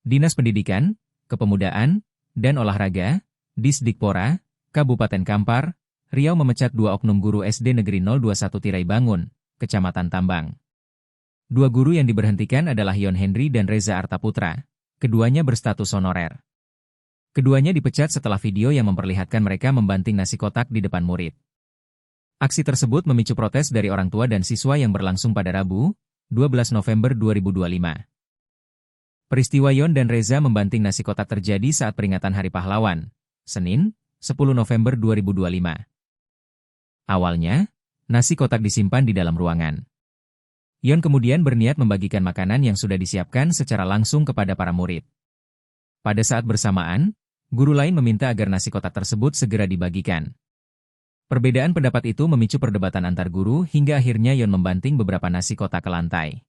Dinas Pendidikan, Kepemudaan, dan Olahraga, Disdikpora, Kabupaten Kampar, Riau memecat 2 oknum guru SD Negeri 021 Tirai Bangun, Kecamatan Tambang. 2 guru yang diberhentikan adalah Yon Henry dan Reza Artaputra. Keduanya berstatus honorer. Keduanya dipecat setelah video yang memperlihatkan mereka membanting nasi kotak di depan murid. Aksi tersebut memicu protes dari orang tua dan siswa yang berlangsung pada Rabu, 12 November 2025. Peristiwa Yon dan Reza membanting nasi kotak terjadi saat peringatan Hari Pahlawan, Senin, 10 November 2025. Awalnya, nasi kotak disimpan di dalam ruangan. Yon kemudian berniat membagikan makanan yang sudah disiapkan secara langsung kepada para murid. Pada saat bersamaan, guru lain meminta agar nasi kotak tersebut segera dibagikan. Perbedaan pendapat itu memicu perdebatan antar guru hingga akhirnya Yon membanting beberapa nasi kotak ke lantai.